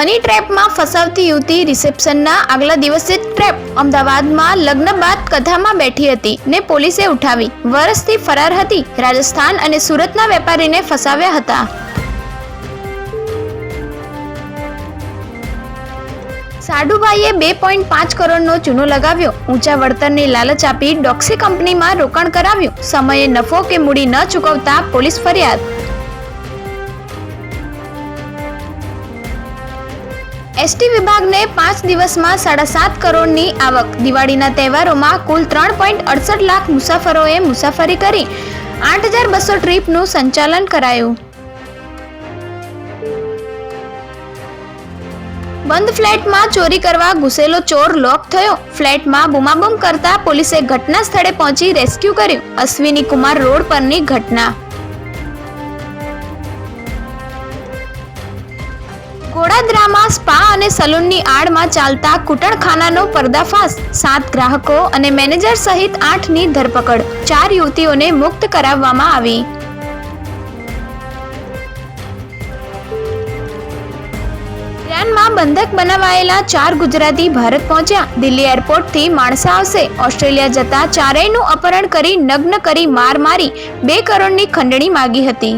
હની ટ્રેપમાં ફસાવતી યુવતી રિસેપ્શનના આગલા દિવસે ટ્રેપ. અમદાવાદમાં લગ્ન બાદ કથામાં બેઠી હતી ને પોલીસે ઉઠાવી. વર્ષથી ફરાર હતી. રાજસ્થાન અને સુરતના વેપારીને ફસાવ્યા હતા. સાડુભાઈએ 2.5 કરોડનો ચૂનો લગાવ્યો. ઊંચા વળતરની લાલચ આપી ડોક્સી કંપનીમાં રોકાણ કરાવ્યું. સમયે નફો કે મૂડી ન ચૂકવતા પોલીસ ફરિયાદ. એસટી વિભાગને 5 દિવસમાં 7.5 કરોડની આવક. દિવાળીના તહેવારોમાં કુલ 3.68 લાખ મુસાફરોએ મુસાફરી કરી. 8,200 ટ્રીપનું સંચાલન કરાયું. બંધ ફ્લેટમાં ચોરી કરવા ઘૂસેલો ચોર લોક થયો. ફ્લેટમાં બૂમાબૂમ કરતા પોલીસે ઘટના સ્થળે પહોંચી રેસ્ક્યુ કર્યું. અશ્વિની કુમાર રોડ પરની ઘટના. ગોડાદરામાં સ્પા અને સલૂનની આડમાં ચાલતા કૂટણખાનાનો પર્દાફાશ. 7 ગ્રાહકો અને મેનેજર સહિત 8ની ધરપકડ. 4 યુવતીઓને મુક્ત કરાવવામાં આવી. ઈરાનમાં બંધક બનાવાયેલા 4 ગુજરાતી ભારત પહોંચ્યા. દિલ્હી એરપોર્ટથી માણસા આવશે. ઓસ્ટ્રેલિયા જતા ચારેયનું અપહરણ કરી નગ્ન કરી માર મારી 2 કરોડની ખંડણી માગી હતી.